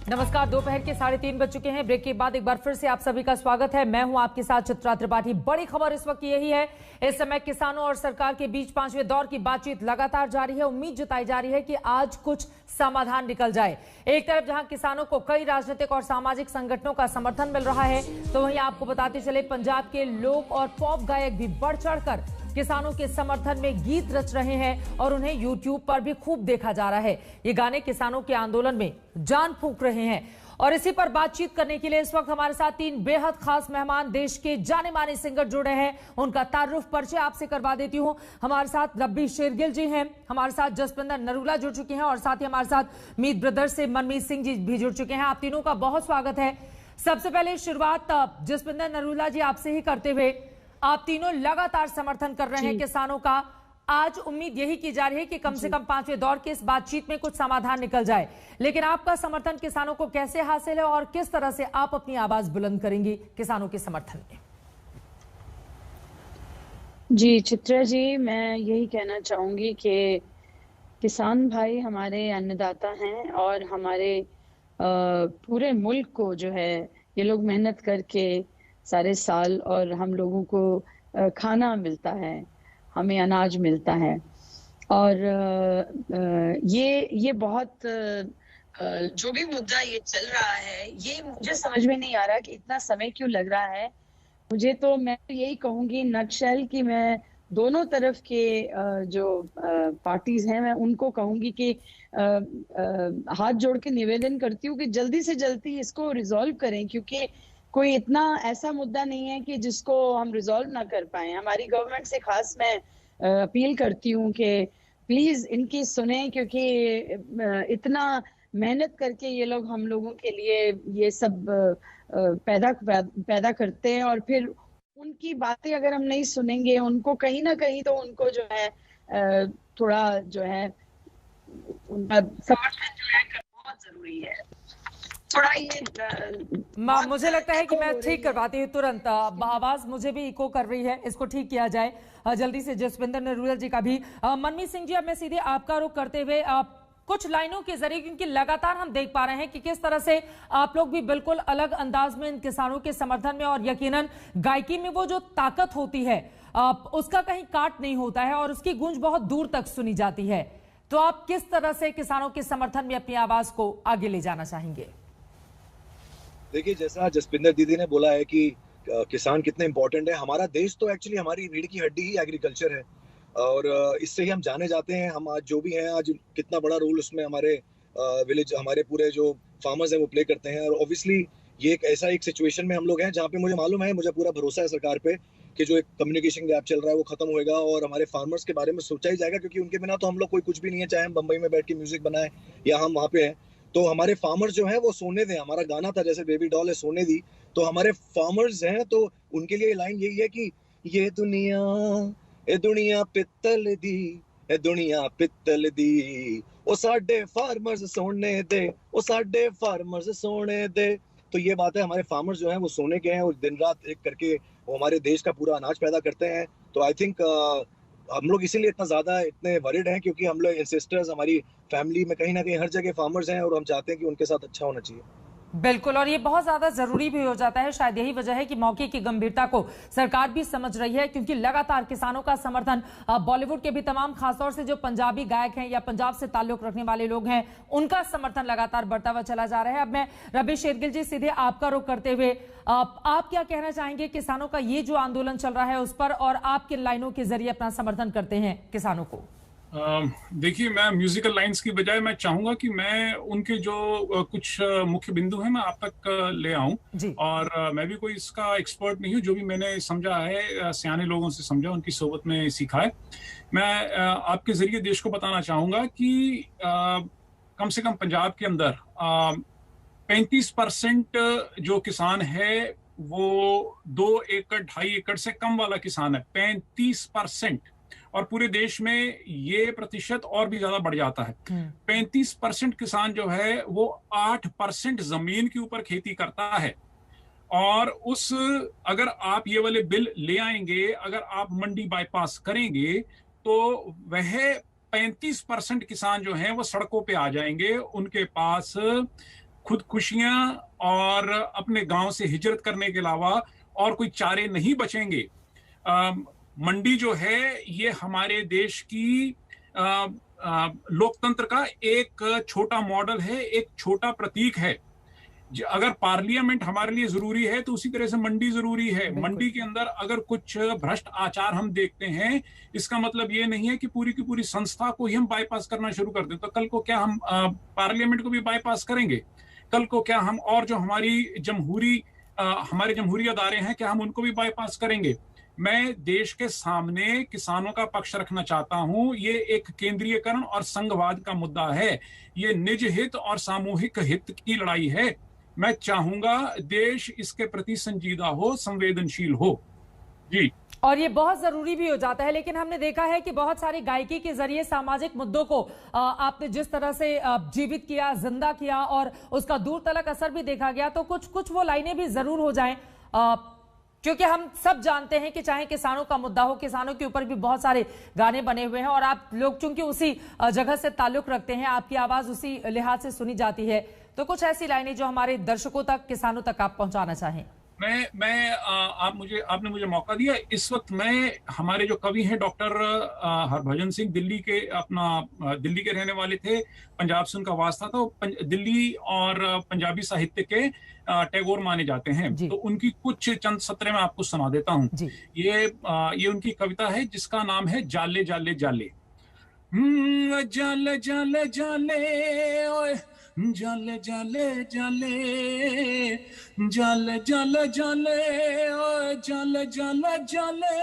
नमस्कार, दोपहर के 3:30 बज चुके हैं। ब्रेक के बाद एक बार फिर से आप सभी का स्वागत है। मैं हूं आपके साथ चित्रा त्रिपाठी। बड़ी खबर इस वक्त यही है, इस समय किसानों और सरकार के बीच 5वें दौर की बातचीत लगातार जारी है। उम्मीद जताई जा रही है कि आज कुछ समाधान निकल जाए। एक तरफ जहां किसानों को कई राजनीतिक और सामाजिक संगठनों का समर्थन मिल रहा है, तो वहीं आपको बताते चले पंजाब के लोक और पॉप गायक भी बढ़ चढ़कर किसानों के समर्थन में गीत रच रहे हैं और उन्हें यूट्यूब पर भी खूब देखा जा रहा है। ये गाने किसानों के आंदोलन में जान फूंक रहे हैं। और इसी पर बातचीत करने के लिए इस वक्त हमारे साथ 3 बेहद खास मेहमान, देश के जाने माने सिंगर जुड़े हैं। उनका तारुफ परिचय आपसे करवा देती हूं। हमारे साथ रब्बी शेरगिल जी हैं, हमारे साथ जसविंदर नरूला जुड़ चुके हैं और साथ ही हमारे साथ मीत ब्रदर्स से मनमीत सिंह जी भी जुड़ चुके हैं। आप तीनों का बहुत स्वागत है। सबसे पहले शुरुआत जसविंदर नरूला जी आपसे ही करते हुए, आप तीनों लगातार समर्थन कर रहे हैं किसानों का। आज उम्मीद यही की जा रही है कि कम से कम 5वें दौर की इस बातचीत में कुछ समाधान निकल जाए, लेकिन आपका समर्थन किसानों को कैसे हासिल है और किस तरह से आप अपनी आवाज बुलंद करेंगी किसानों के समर्थन में? जी चित्रा जी, मैं यही कहना चाहूंगी कि किसान भाई हमारे अन्नदाता हैं और हमारे पूरे मुल्क को जो है ये लोग मेहनत करके सारे साल और हम लोगों को खाना मिलता है, हमें अनाज मिलता है। और ये बहुत जो भी मुद्दा ये चल रहा है, ये मुझे समझ में नहीं आ रहा कि इतना समय क्यों लग रहा है। मुझे तो मैं यही कहूंगी नटशेल कि मैं दोनों तरफ के जो पार्टीज हैं, मैं उनको कहूंगी कि हाथ जोड़ के निवेदन करती हूँ कि जल्दी से जल्दी इसको रिजॉल्व करें, क्योंकि कोई इतना ऐसा मुद्दा नहीं है कि जिसको हम रिजॉल्व ना कर पाए। हमारी गवर्नमेंट से खास मैं अपील करती हूँ कि प्लीज इनकी सुने, क्योंकि इतना मेहनत करके ये लोग हम लोगों के लिए ये सब पैदा करते हैं, और फिर उनकी बातें अगर हम नहीं सुनेंगे, उनको कहीं ना कहीं तो उनको जो है थोड़ा जो है उनका समर्थन जो है बहुत जरूरी है। थोड़ा ये मुझे लगता है कि मैं ठीक करवाती हूँ तुरंत। आवाज मुझे भी इको कर रही है, इसको ठीक किया जाए जल्दी से। जसविंदर नरूला जी का भी। मनमीत सिंह जी, अब मैं सीधे आपका रुख करते हुए कुछ लाइनों के जरिए, क्योंकि लगातार हम देख पा रहे हैं कि किस तरह से आप लोग भी बिल्कुल अलग अंदाज में इन किसानों के समर्थन में, और यकीनन गायकी में वो जो ताकत होती है उसका कहीं काट नहीं होता है और उसकी गूंज बहुत दूर तक सुनी जाती है। तो आप किस तरह से किसानों के समर्थन में अपनी आवाज को आगे ले जाना चाहेंगे? देखिए, जैसा जसविंदर दीदी ने बोला है कि किसान कितने इंपॉर्टेंट है। हमारा देश तो एक्चुअली हमारी रीढ़ की हड्डी ही एग्रीकल्चर है और इससे ही हम जाने जाते हैं। हम आज जो भी हैं, आज कितना बड़ा रोल उसमें हमारे विलेज, हमारे पूरे जो फार्मर्स हैं वो प्ले करते हैं। और ऑब्वियसली ये एक सिचुएशन में हम लोग हैं जहाँ पे मुझे मालूम है, मुझे पूरा भरोसा है सरकार पे कि जो एक कम्युनिकेशन गैप चल रहा है वो खत्म होएगा और हमारे फार्मर्स के बारे में सोचा ही जाएगा, क्योंकि उनके बिना तो हम लोग कोई कुछ भी नहीं है। चाहे हम बंबई में बैठ के म्यूजिक बनाए या हम वहाँ पे हैं, तो हमारे फार्मर्स जो है वो सोने दें। हमारा गाना था जैसे बेबी डॉल है सोने दी, तो हमारे फार्मर्स हैं तो उनके लिए लाइन यही है कि ये दुनिया पित्तल दी, ए दुनिया पित्तल दी, ओ साडे फार्मर्स सोने दे, ओ साडे फार्मर्स सोने दे। तो ये बात है, हमारे फार्मर्स जो हैं वो सोने के हैं और दिन रात एक करके वो हमारे देश का पूरा अनाज पैदा करते हैं। तो आई थिंक हम लोग इसीलिए इतना ज्यादा इतने वरिड हैं, क्योंकि हम लोग एंसेस्टर्स, हमारी फैमिली में कहीं ना कहीं हर जगह फार्मर्स हैं और हम चाहते हैं कि उनके साथ अच्छा होना चाहिए। बिल्कुल, और ये बहुत ज्यादा जरूरी भी हो जाता है। शायद यही वजह है कि मौके की गंभीरता को सरकार भी समझ रही है, क्योंकि लगातार किसानों का समर्थन बॉलीवुड के भी तमाम, खासतौर से जो पंजाबी गायक हैं या पंजाब से ताल्लुक रखने वाले लोग हैं, उनका समर्थन लगातार बढ़ता हुआ चला जा रहा है। अब मैं रब्बी शेरगिल जी, सीधे आपका रुख करते हुए, आप क्या कहना चाहेंगे किसानों का ये जो आंदोलन चल रहा है उस पर, और आप किन लाइनों के जरिए अपना समर्थन करते हैं किसानों को? देखिए, मैं म्यूजिकल लाइंस की बजाय मैं चाहूंगा कि मैं उनके जो कुछ मुख्य बिंदु हैं मैं आप तक ले आऊं। और मैं भी कोई इसका एक्सपर्ट नहीं हूं, जो भी मैंने समझा है सियाने लोगों से समझा, उनकी सोबत में सीखा है। मैं आपके जरिए देश को बताना चाहूंगा कि कम से कम पंजाब के अंदर 35% जो किसान है वो 2 एकड़ 2.5 एकड़ से कम वाला किसान है, 35%। और पूरे देश में ये प्रतिशत और भी ज्यादा बढ़ जाता है। 35% किसान जो है वो 8% जमीन के ऊपर खेती करता है। और अगर आप ये वाले बिल ले आएंगे, अगर आप मंडी बाईपास करेंगे, तो वह 35% किसान जो हैं वो सड़कों पे आ जाएंगे। उनके पास खुदकुशियां और अपने गांव से हिजरत करने के अलावा और कोई चारे नहीं बचेंगे। मंडी जो है ये हमारे देश की लोकतंत्र का एक छोटा मॉडल है, एक छोटा प्रतीक है। अगर पार्लियामेंट हमारे लिए जरूरी है तो उसी तरह से मंडी जरूरी है। मंडी के अंदर अगर कुछ भ्रष्ट आचार हम देखते हैं, इसका मतलब ये नहीं है कि पूरी की पूरी संस्था को ही हम बाईपास करना शुरू कर दें। तो कल को क्या हम पार्लियामेंट को भी बाईपास करेंगे? कल को क्या हम और जो हमारे जमहूरी अदारे हैं, क्या हम उनको भी बाईपास करेंगे? मैं देश के सामने किसानों का पक्ष रखना चाहता हूं। ये एक केंद्रीयकरण और संघवाद का मुद्दा है। ये निज हित और सामूहिक हित की लड़ाई है। मैं चाहूंगा देश इसके प्रति संजीदा हो, संवेदनशील हो। जी, और ये बहुत जरूरी भी हो जाता है। लेकिन हमने देखा है कि बहुत सारी गायकी के जरिए सामाजिक मुद्दों को आपने जिस तरह से जीवित किया, जिंदा किया और उसका दूर तलक असर भी देखा गया। तो कुछ वो लाइनें भी जरूर हो जाएं, क्योंकि हम सब जानते हैं कि चाहे किसानों का मुद्दा हो, किसानों के ऊपर भी बहुत सारे गाने बने हुए हैं और आप लोग चूंकि उसी जगह से ताल्लुक रखते हैं, आपकी आवाज उसी लिहाज से सुनी जाती है। तो कुछ ऐसी लाइनें जो हमारे दर्शकों तक, किसानों तक आप पहुंचाना चाहें। आपने मुझे मौका दिया। इस वक्त मैं, हमारे जो कवि हैं डॉक्टर हरभजन सिंह, दिल्ली के रहने वाले थे, पंजाब से उनका वास्ता था। दिल्ली और पंजाबी साहित्य के टैगोर माने जाते हैं। तो उनकी कुछ चंद सत्र में आपको सुना देता हूँ। ये उनकी कविता है जिसका नाम है जाले जाले जाले। जाले जाले जाले ओए, जाले जाले जाले, जाले जाले जाले ओए, जाले जाले जाले,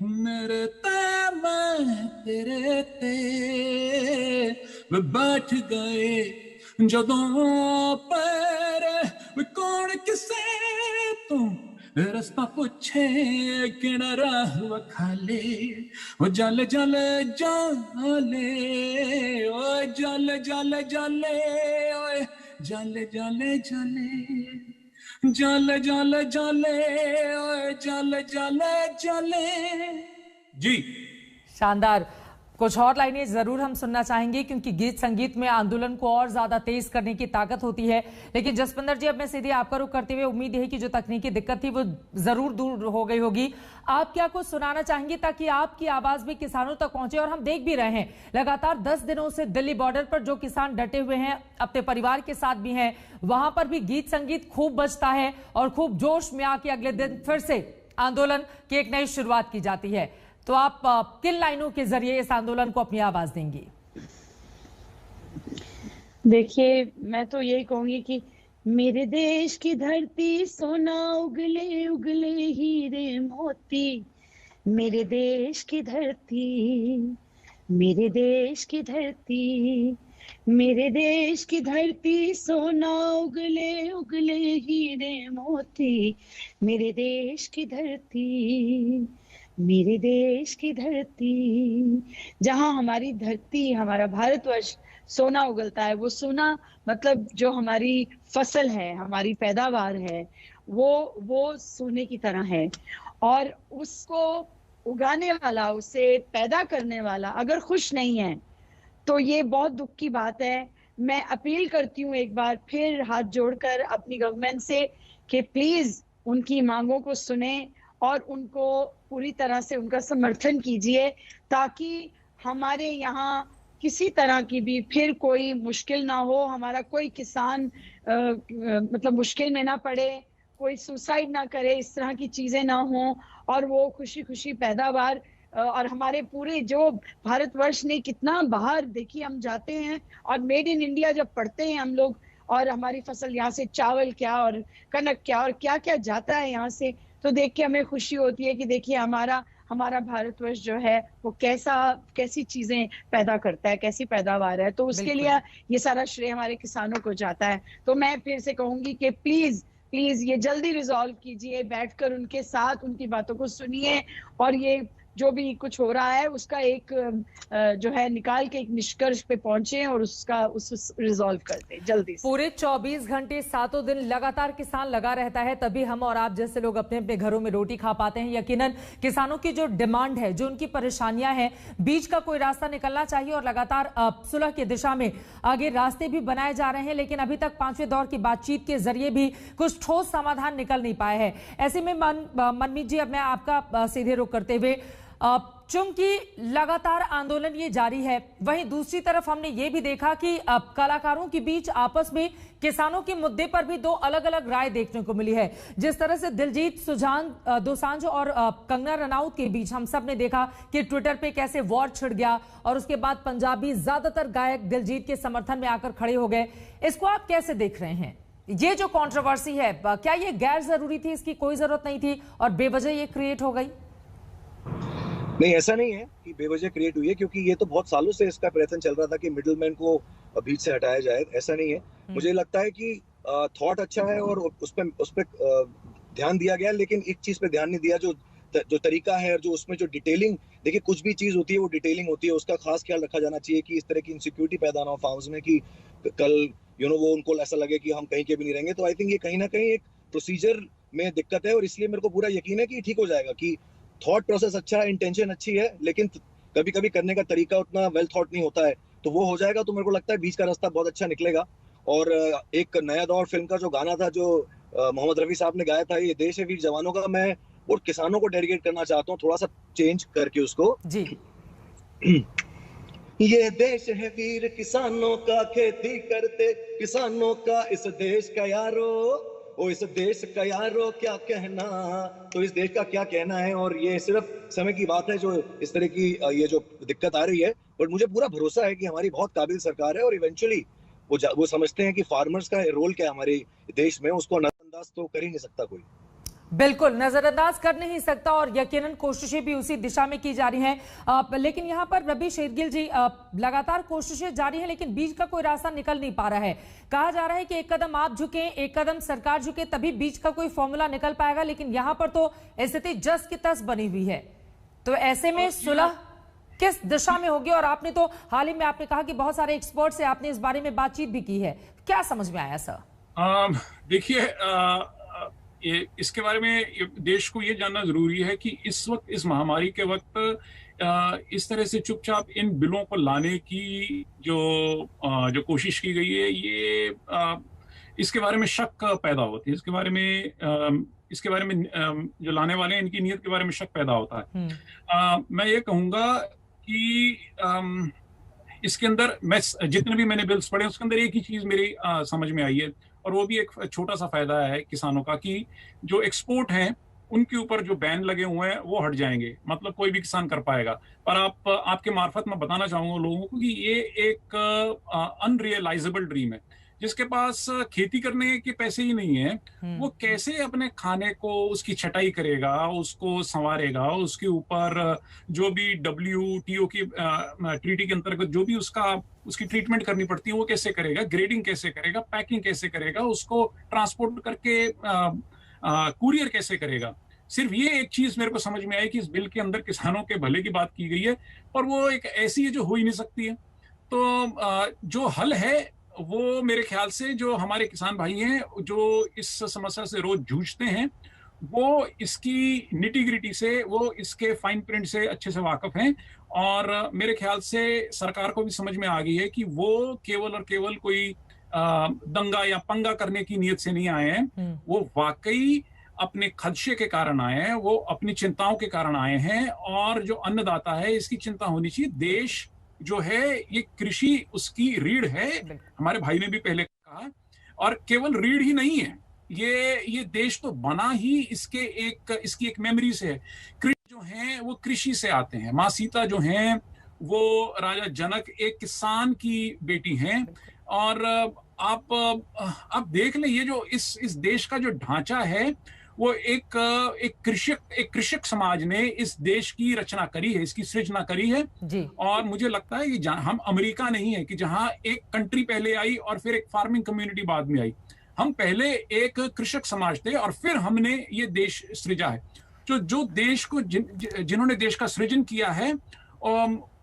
मेरे ते मैं तेरे ते वे बैठ गए जदों पैर, वे कौन किसे तू रास्ता पूछे किना राह वखाले। ओ जाले जाले जाले ओ जाले जाले जाले ओए, जाले जाले जाले, जाले जाले जाले ओए, जाले जाले जाले। जी, शानदार। कुछ और लाइनें जरूर हम सुनना चाहेंगे, क्योंकि गीत संगीत में आंदोलन को और ज्यादा तेज करने की ताकत होती है। लेकिन जसपिंदर जी, अब मैं सीधे आपका रुख करते हुए, उम्मीद है कि जो तकनीकी दिक्कत थी वो जरूर दूर हो गई होगी। आप क्या कुछ सुनाना चाहेंगे ताकि आपकी आवाज भी किसानों तक पहुंचे? और हम देख भी रहे हैं लगातार 10 दिनों से दिल्ली बॉर्डर पर जो किसान डटे हुए हैं, अपने परिवार के साथ भी हैं, वहां पर भी गीत संगीत खूब बजता है और खूब जोश में आके अगले दिन फिर से आंदोलन की एक नई शुरुआत की जाती है। तो आप किन लाइनों के जरिए इस आंदोलन को अपनी आवाज देंगी? देखिए, मैं तो यही कहूंगी कि मेरे देश की धरती सोना उगले उगले हीरे मोती, मेरे देश की धरती, मेरे देश की धरती, मेरे देश की धरती सोना उगले उगले हीरे मोती, मेरे देश की धरती, मेरे देश की धरती। जहां हमारी धरती, हमारा भारतवर्ष सोना उगलता है, वो सोना मतलब जो हमारी फसल है, हमारी पैदावार है, वो सोने की तरह है। और उसको उगाने वाला, उसे पैदा करने वाला अगर खुश नहीं है तो ये बहुत दुख की बात है। मैं अपील करती हूँ एक बार फिर हाथ जोड़कर अपनी गवर्नमेंट से कि प्लीज उनकी मांगों को सुने और उनको पूरी तरह से उनका समर्थन कीजिए, ताकि हमारे यहाँ किसी तरह की भी फिर कोई मुश्किल ना हो, हमारा कोई किसान मतलब मुश्किल में ना पड़े, कोई सुसाइड ना करे, इस तरह की चीजें ना हो, और वो खुशी खुशी पैदावार। और हमारे पूरे जो भारतवर्ष ने कितना बाहर, देखिए हम जाते हैं और मेड इन इंडिया जब पढ़ते हैं हम लोग, और हमारी फसल यहाँ से चावल क्या और कनक क्या और क्या क्या जाता है यहाँ से, तो देख के हमें खुशी होती है कि देखिए हमारा भारतवर्ष जो है वो कैसी चीजें पैदा करता है, कैसी पैदावार है। तो उसके लिए ये सारा श्रेय हमारे किसानों को जाता है। तो मैं फिर से कहूंगी कि प्लीज ये जल्दी रिजॉल्व कीजिए, बैठकर उनके साथ उनकी बातों को सुनिए और ये जो भी कुछ हो रहा है उसका एक जो है निकाल के एक निष्कर्ष पे पहुंचे और उस रिजॉल्व कर दे जल्दी से। पूरे 24 घंटे 7 दिन लगातार किसान लगा रहता है, तभी हम और आप जैसे लोग अपने अपने घरों में रोटी खा पाते हैं। यकीनन किसानों की जो डिमांड है, जो उनकी परेशानियां हैं, बीच का कोई रास्ता निकलना चाहिए और लगातार सुलह की दिशा में आगे रास्ते भी बनाए जा रहे हैं, लेकिन अभी तक 5वें दौर की बातचीत के जरिए भी कुछ ठोस समाधान निकल नहीं पाए हैं। ऐसे में मनमीत जी, अब मैं आपका सीधे रुख करते हुए, चूंकि लगातार आंदोलन ये जारी है, वहीं दूसरी तरफ हमने ये भी देखा कि कलाकारों के बीच आपस में किसानों के मुद्दे पर भी दो अलग अलग राय देखने को मिली है। जिस तरह से दिलजीत दोसांझ और कंगना रनौत के बीच हम सब ने देखा कि ट्विटर पे कैसे वॉर छिड़ गया और उसके बाद पंजाबी ज्यादातर गायक दिलजीत के समर्थन में आकर खड़े हो गए। इसको आप कैसे देख रहे हैं? ये जो कंट्रोवर्सी है, क्या ये गैर जरूरी थी, इसकी कोई जरूरत नहीं थी और बेवजह ये क्रिएट हो गई? नहीं, ऐसा नहीं है कि बेवजह क्रिएट हुई है, क्योंकि ये तो बहुत सालों से इसका प्रयत्न चल रहा था कि मिडिलमैन को बीच से हटाया जाए। ऐसा नहीं है। मुझे लगता है कि थॉट अच्छा है और उस पे ध्यान दिया गया, लेकिन एक चीज पे ध्यान नहीं दिया, जो तरीका है और जो उसमें जो डिटेलिंग, देखिए कुछ भी चीज होती है वो डिटेलिंग होती है, उसका खास ख्याल रखा जाना चाहिए कि इस तरह की इनसिक्योरिटी पैदा ना हो फार्म्स में कि कल वो उनको ऐसा लगे कि हम कहीं के भी नहीं रहेंगे। तो आई थिंक ये कहीं ना कहीं एक प्रोसीजर में दिक्कत है और इसलिए मेरे को पूरा यकीन है कि ठीक हो जाएगा। कि थॉट प्रोसेस अच्छा है, इंटेंशन अच्छी है, लेकिन कभी कभी करने का तरीका उतना वेल थॉट नहीं होता है, तो वो हो जाएगा। तो मेरे को लगता है बीच का रास्ता बहुत अच्छा निकलेगा। और एक नया दौर फिल्म का जो गाना था, जो मोहम्मद रफी साहब ने गाया था, ये देश है वीर जवानों का, मैं वो किसानों को डेडिकेट करना चाहता हूँ, थोड़ा सा चेंज करके उसको जी। ये देश है वीर किसानों का, खेती करते किसानों का, इस देश का यारो, ओ इस देश का यारो क्या कहना। तो इस देश का क्या कहना है, और ये सिर्फ समय की बात है जो इस तरह की ये जो दिक्कत आ रही है। बट मुझे पूरा भरोसा है कि हमारी बहुत काबिल सरकार है और इवेंचुअली वो समझते हैं कि फार्मर्स का रोल क्या है हमारे देश में, उसको नजरअंदाज तो कर ही नहीं सकता कोई। बिल्कुल नजरअंदाज कर नहीं सकता और यकीनन कोशिशें भी उसी दिशा में की जा रही हैं। लेकिन यहाँ पर रवि शेरगिल जी, लगातार कोशिशें जारी हैं, लेकिन बीच का कोई रास्ता निकल नहीं पा रहा है। कहा जा रहा है कि एक कदम आप झुके, एक कदम सरकार झुके, तभी बीच का कोई फॉर्मूला निकल पाएगा, लेकिन यहाँ पर तो स्थिति जस की तस बनी हुई है। तो ऐसे में सुलह किस दिशा में होगी? और आपने तो हाल ही में आपने कहा कि बहुत सारे एक्सपर्ट से आपने इस बारे में बातचीत भी की है, क्या समझ में आया सर? देखिए, इसके बारे में देश को ये जानना जरूरी है कि इस वक्त, इस महामारी के वक्त, इस तरह से चुपचाप इन बिलों को लाने की जो कोशिश की गई है, ये इसके बारे में शक पैदा होती है। इसके बारे में जो लाने वाले हैं, इनकी नीयत के बारे में शक पैदा होता है। मैं ये कहूंगा कि इसके अंदर, मैं जितने भी मैंने बिल्स पढ़े, उसके अंदर एक ही चीज मेरी समझ में आई है, और वो भी एक छोटा सा फायदा है किसानों का, कि जो एक्सपोर्ट हैं उनके ऊपर जो बैन लगे हुए हैं वो हट जाएंगे। मतलब कोई भी किसान कर पाएगा। पर आपके मार्फत मैं बताना चाहूंगा लोगों को कि ये एक अनरियलाइजेबल ड्रीम है। जिसके पास खेती करने के पैसे ही नहीं है, वो कैसे अपने खाने को, उसकी छटाई करेगा, उसको संवारेगा, उसके ऊपर जो भी WTO की ट्रीटी के अंतर्गत जो भी उसकी ट्रीटमेंट करनी पड़ती है वो कैसे करेगा, ग्रेडिंग कैसे करेगा, पैकिंग कैसे करेगा, उसको ट्रांसपोर्ट करके कुरियर कैसे करेगा। सिर्फ ये एक चीज मेरे को समझ में आई कि इस बिल के अंदर किसानों के भले की बात की गई है, और वो एक ऐसी है जो हो ही नहीं सकती है। तो जो हल है वो मेरे ख्याल से, जो हमारे किसान भाई हैं जो इस समस्या से रोज जूझते हैं, वो इसकी निटी-ग्रिटी से, वो इसके फाइन प्रिंट से अच्छे से वाकिफ हैं। और मेरे ख्याल से सरकार को भी समझ में आ गई है कि वो केवल और केवल कोई दंगा या पंगा करने की नीयत से नहीं आए हैं। वो वाकई अपने खदशे के कारण आए हैं, वो अपनी चिंताओं के कारण आए हैं। और जो अन्नदाता है, इसकी चिंता होनी चाहिए। देश जो है, ये कृषि उसकी रीढ़ है, हमारे भाई ने भी पहले कहा। और केवल रीढ़ ही नहीं है, ये देश तो बना ही इसकी एक मेमोरी से है। कृषि जो है वो कृषि से आते हैं। माँ सीता जो हैं वो राजा जनक एक किसान की बेटी हैं। और आप देख लें, ये जो इस देश का जो ढांचा है, वो एक कृषक समाज ने इस देश की रचना करी है, इसकी सृजना करी है जी। और मुझे लगता है कि हम अमेरिका नहीं है कि जहां एक कंट्री पहले आई और फिर एक फार्मिंग कम्युनिटी बाद में आई। हम पहले एक कृषक समाज थे और फिर हमने ये देश सृजा है। जो देश को जिन्होंने देश का सृजन किया है,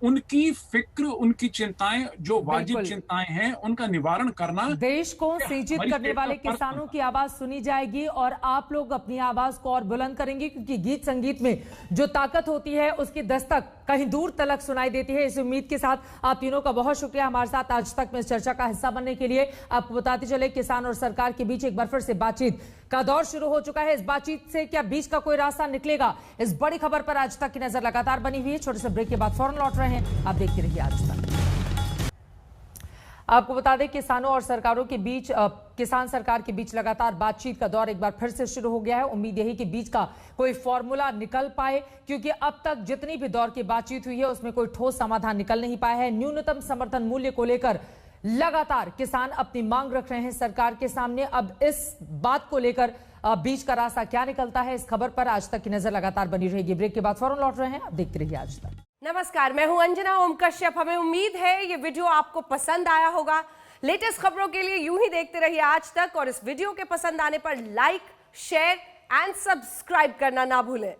उनकी फिक्र, उनकी चिंताएं, जो वाजिब चिंताएं हैं, उनका निवारण करना। देश को सिंचित करने वाले किसानों की आवाज सुनी जाएगी और आप लोग अपनी आवाज को और बुलंद करेंगे, क्योंकि गीत संगीत में जो ताकत होती है उसकी दस्तक कहीं दूर तलक सुनाई देती है। इस उम्मीद के साथ आप तीनों का बहुत शुक्रिया हमारे साथ आज तक में इस चर्चा का हिस्सा बनने के लिए। आपको बताते चले, किसान और सरकार के बीच एक बार फिर से बातचीत का दौर शुरू हो चुका है। इस बातचीत से क्या बीच का कोई रास्ता निकलेगा, इस बड़ी खबर पर आज तक की नजर लगातार बनी हुई है। छोटे से ब्रेक के बाद फौरन लौट रहे हैं, आप देखते रहिए आज तक। आपको बता दें, किसानों और सरकारों के बीच, किसान सरकार के बीच लगातार बातचीत का दौर एक बार फिर से शुरू हो गया है। उम्मीद यही कि बीच का कोई फॉर्मूला निकल पाए, क्योंकि अब तक जितनी भी दौर की बातचीत हुई है उसमें कोई ठोस समाधान निकल नहीं पाया है। न्यूनतम समर्थन मूल्य को लेकर लगातार किसान अपनी मांग रख रहे हैं सरकार के सामने। अब इस बात को लेकर बीच का रास्ता क्या निकलता है, इस खबर पर आज तक की नजर लगातार बनी रहेगी। ब्रेक के बाद फौरन लौट रहे हैं, आप देखते रहिए आज तक। नमस्कार, मैं हूं अंजना ओम कश्यप। हमें उम्मीद है ये वीडियो आपको पसंद आया होगा। लेटेस्ट खबरों के लिए यूं ही देखते रहिए आज तक, और इस वीडियो के पसंद आने पर लाइक, शेयर एंड सब्सक्राइब करना ना भूलें।